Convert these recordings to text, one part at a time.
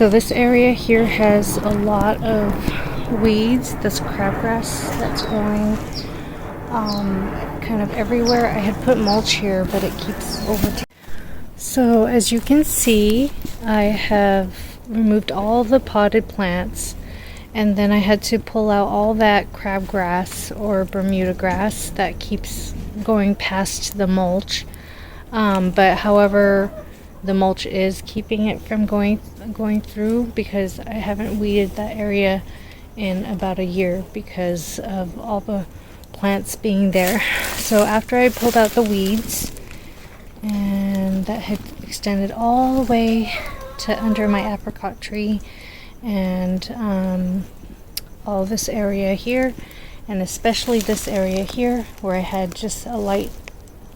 So this area here has a lot of weeds, this crabgrass that's growing kind of everywhere. I had put mulch here, but it keeps over. So as you can see, I have removed all the potted plants, and then I had to pull out all that crabgrass or Bermuda grass that keeps going past the mulch. But however, the mulch is keeping it from going through, because I haven't weeded that area in about a year because of all the plants being there. So after I pulled out the weeds, and that had extended all the way to under my apricot tree, and all this area here, and especially this area here where I had just a light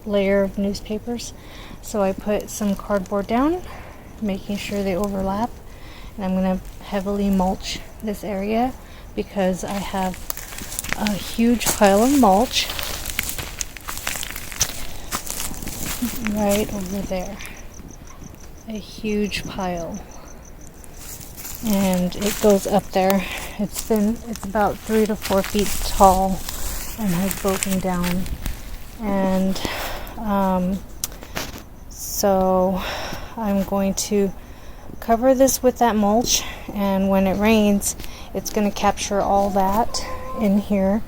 layer of newspapers. So I put some cardboard down, making sure they overlap, and I'm going to heavily mulch this area because I have a huge pile of mulch right over there. A huge pile, and it goes up there. It's about 3 to 4 feet tall and has broken down, and so I'm going to cover this with that mulch, and when it rains, it's going to capture all that in here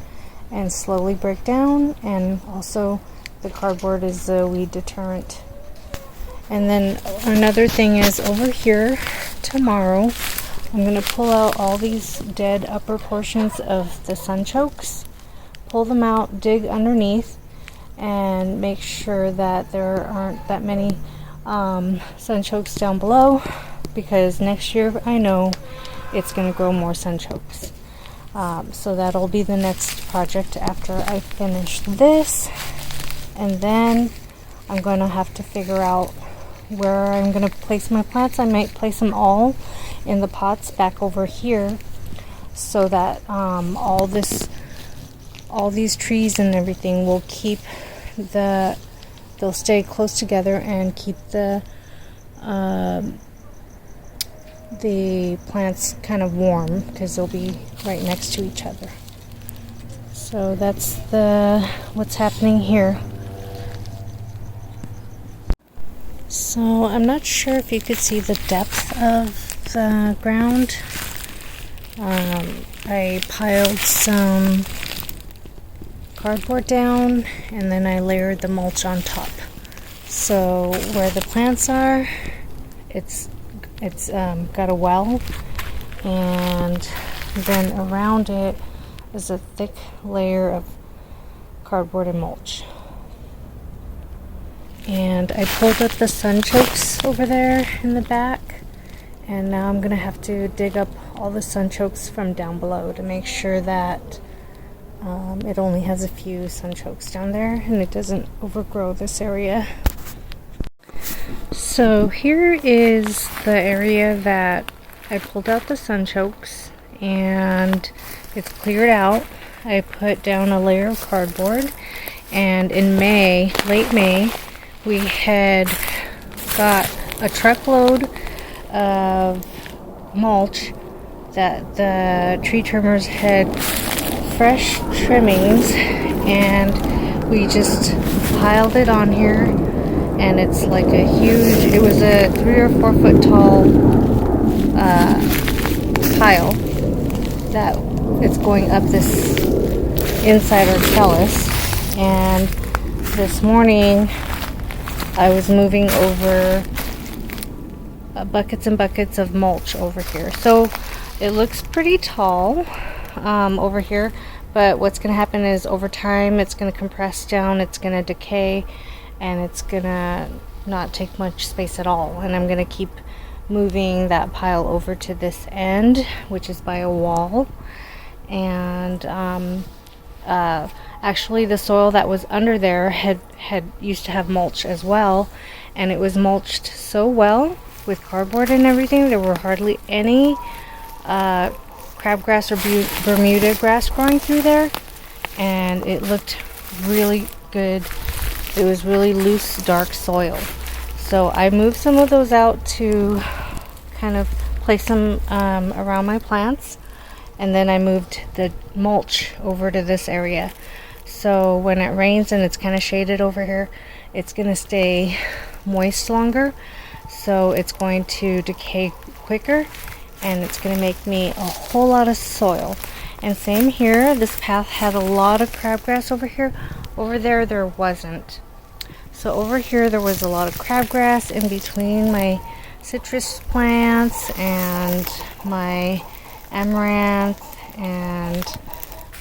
and slowly break down. And also the cardboard is a weed deterrent. And then another thing is, over here tomorrow, I'm going to pull out all these dead upper portions of the sunchokes, pull them out, dig underneath, and make sure that there aren't that many sunchokes down below, because next year I know it's going to grow more sunchokes. So that'll be the next project after I finish this. And then I'm going to have to figure out where I'm going to place my plants. I might place them all in the pots back over here, so that all these trees and everything will keep they'll stay close together and keep the plants kind of warm, because they'll be right next to each other. So that's what's happening here. So I'm not sure if you could see the depth of the ground. I piled some cardboard down, and then I layered the mulch on top. So where the plants are, it's got a well, and then around it is a thick layer of cardboard and mulch. And I pulled up the sunchokes over there in the back, and now I'm going to have to dig up all the sunchokes from down below to make sure that it only has a few sunchokes down there and it doesn't overgrow this area. So here is the area that I pulled out the sunchokes, and it's cleared out. I put down a layer of cardboard, and in May, late May, we had got a truckload of mulch that the tree trimmers had fresh trimmings, and we just piled it on here, and it's like it was a 3 or 4 foot tall pile that it's going up this inside our trellis. And this morning I was moving over buckets and buckets of mulch over here. So it looks pretty tall over here, but what's going to happen is over time it's going to compress down, it's going to decay, and it's going to not take much space at all. And I'm going to keep moving that pile over to this end, which is by a wall. And actually the soil that was under there had used to have mulch as well, and it was mulched so well with cardboard and everything, there were hardly any crabgrass or Bermuda grass growing through there, and it looked really good. It was really loose, dark soil. So I moved some of those out to kind of place them around my plants, and then I moved the mulch over to this area. So when it rains and it's kind of shaded over here, it's going to stay moist longer, so it's going to decay quicker, and it's going to make me a whole lot of soil. And same here, this path had a lot of crabgrass over here. Over there wasn't. So over here there was a lot of crabgrass in between my citrus plants and my amaranth and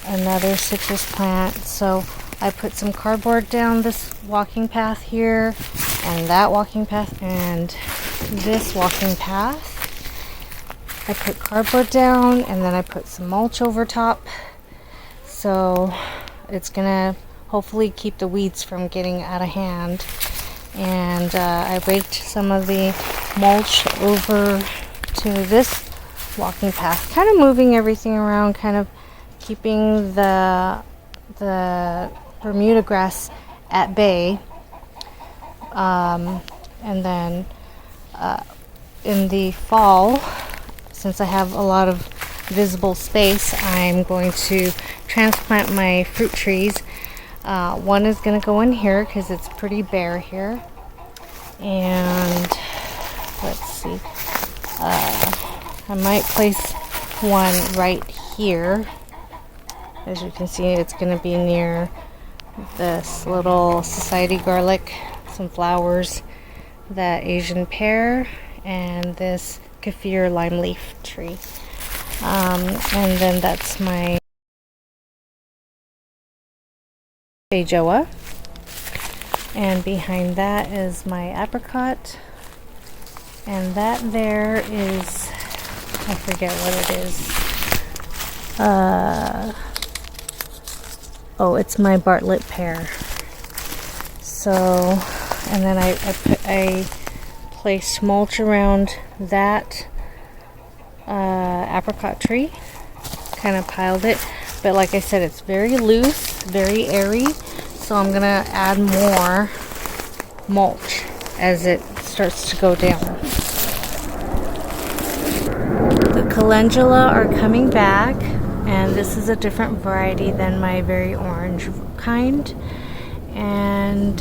another citrus plant. So I put some cardboard down this walking path here, and that walking path, and this walking path. I put cardboard down, and then I put some mulch over top, so it's gonna hopefully keep the weeds from getting out of hand. And I raked some of the mulch over to this walking path, kind of moving everything around, kind of keeping the Bermuda grass at bay. And then in the fall, since I have a lot of visible space, I'm going to transplant my fruit trees. One is going to go in here because it's pretty bare here. And let's see, I might place one right here. As you can see, it's going to be near this little society garlic, some flowers, that Asian pear, and this kaffir lime leaf tree. And then that's my feijoa, and behind that is my apricot, and that there is, I forget what it is. Oh, it's my Bartlett pear. So, and then I placed mulch around that apricot tree, kind of piled it, but like I said, it's very loose, very airy, so I'm gonna add more mulch as it starts to go down. The calendula are coming back, and this is a different variety than my very orange kind, and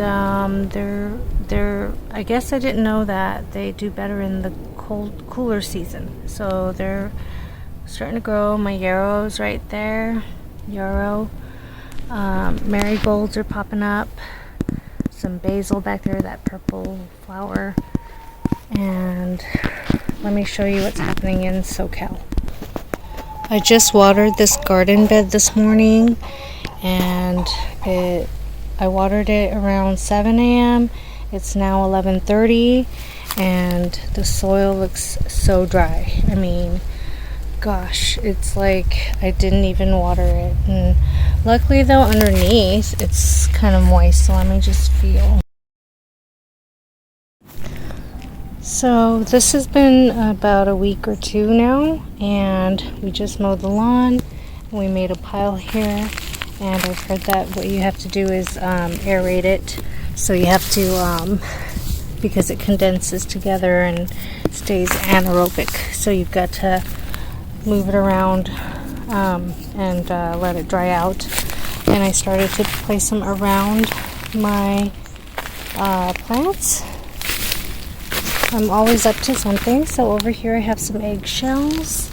they're I guess I didn't know that they do better in the cooler season, so they're starting to grow. My yarrows right there, yarrow, marigolds are popping up, some basil back there, that purple flower, and let me show you what's happening in SoCal. I just watered this garden bed this morning, and I watered it around 7 a.m. It's now 11:30, and the soil looks so dry. I mean, gosh, it's like I didn't even water it. And luckily though, underneath it's kind of moist, so let me just feel. So this has been about a week or two now, and we just mowed the lawn, and we made a pile here, and I've heard that what you have to do is aerate it. So you have to, because it condenses together and stays anaerobic, so you've got to move it around and let it dry out. And I started to place them around my plants. I'm always up to something. So over here I have some eggshells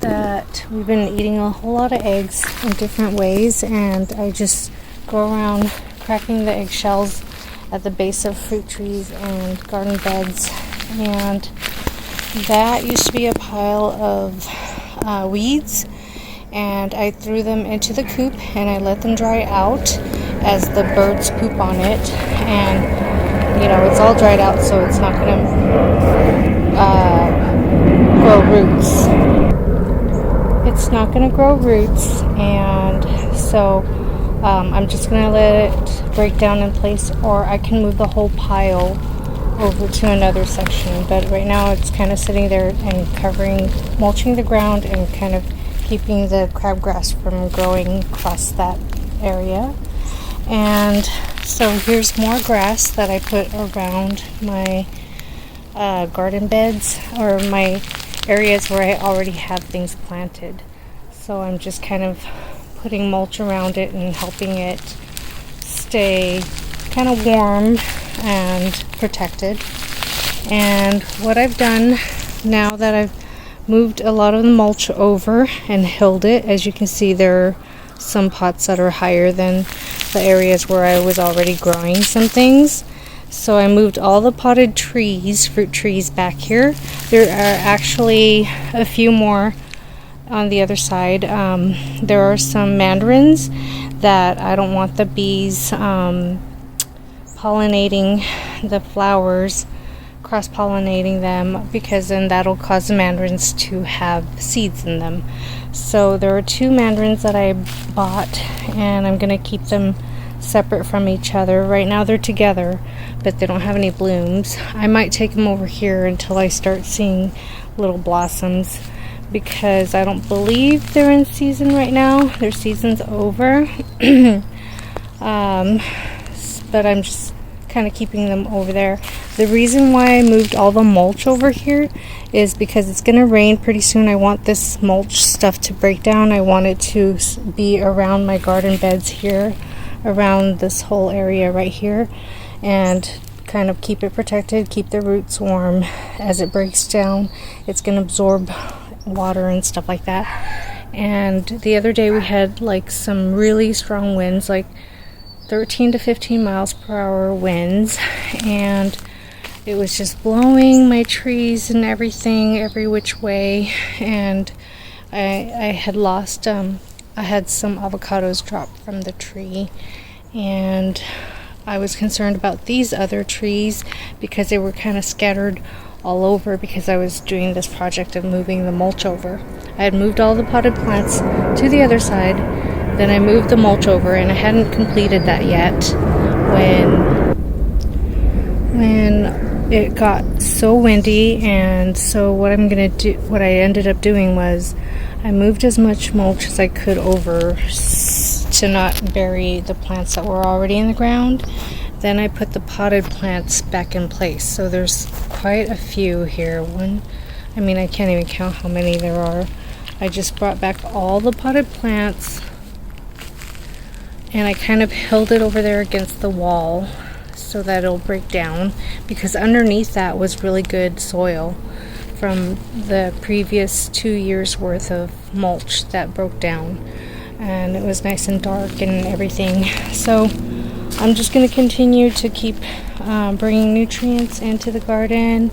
that we've been eating a whole lot of eggs in different ways, and I just go around cracking the eggshells at the base of fruit trees and garden beds. And that used to be a pile of weeds, and I threw them into the coop and I let them dry out as the birds poop on it. And you know, it's all dried out, so it's not going to grow roots. It's not going to grow roots, and so I'm just going to let it break down in place, or I can move the whole pile over to another section. But right now it's kind of sitting there and mulching the ground and kind of keeping the crabgrass from growing across that area. And so here's more grass that I put around my garden beds, or my areas where I already have things planted. So I'm just kind of putting mulch around it and helping it stay kind of warm and protected. And what I've done now that I've moved a lot of the mulch over and hilled it, as you can see, there are some pots that are higher than the areas where I was already growing some things. So I moved all the potted trees, fruit trees, back here. There are actually a few more on the other side. There are some mandarins that I don't want the bees pollinating the flowers, cross-pollinating them, because then that'll cause the mandarins to have seeds in them. So there are 2 mandarins that I bought, and I'm going to keep them separate from each other. Right now they're together, but they don't have any blooms. I might take them over here until I start seeing little blossoms, because I don't believe they're in season right now. Their season's over. But I'm just kind of keeping them over there. The reason why I moved all the mulch over here is because it's going to rain pretty soon. I want this mulch stuff to break down. I want it to be around my garden beds here, around this whole area right here, and kind of keep it protected, keep the roots warm. As it breaks down, it's going to absorb water and stuff like that. And the other day we had like some really strong winds, like 13 to 15 miles per hour winds, and it was just blowing my trees and everything every which way. And I had lost I had some avocados drop from the tree, and I was concerned about these other trees because they were kind of scattered all over, because I was doing this project of moving the mulch over. I had moved all the potted plants to the other side, then I moved the mulch over, and I hadn't completed that yet when it got so windy. And so what I ended up doing was I moved as much mulch as I could over to not bury the plants that were already in the ground. Then I put the potted plants back in place. So there's quite a few here. I can't even count how many there are. I just brought back all the potted plants, and I kind of held it over there against the wall so that it'll break down, because underneath that was really good soil from the previous 2 years worth of mulch that broke down, and it was nice and dark and everything. So I'm just going to continue to keep bringing nutrients into the garden,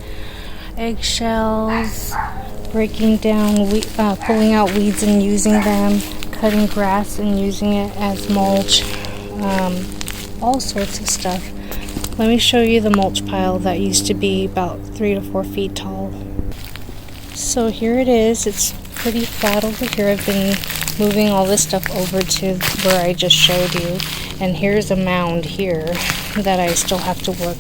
eggshells, breaking down, pulling out weeds and using them, cutting grass and using it as mulch, all sorts of stuff. Let me show you the mulch pile that used to be about 3 to 4 feet tall. So here it is. It's pretty flat over here. I've been moving all this stuff over to where I just showed you, and here's a mound here that I still have to work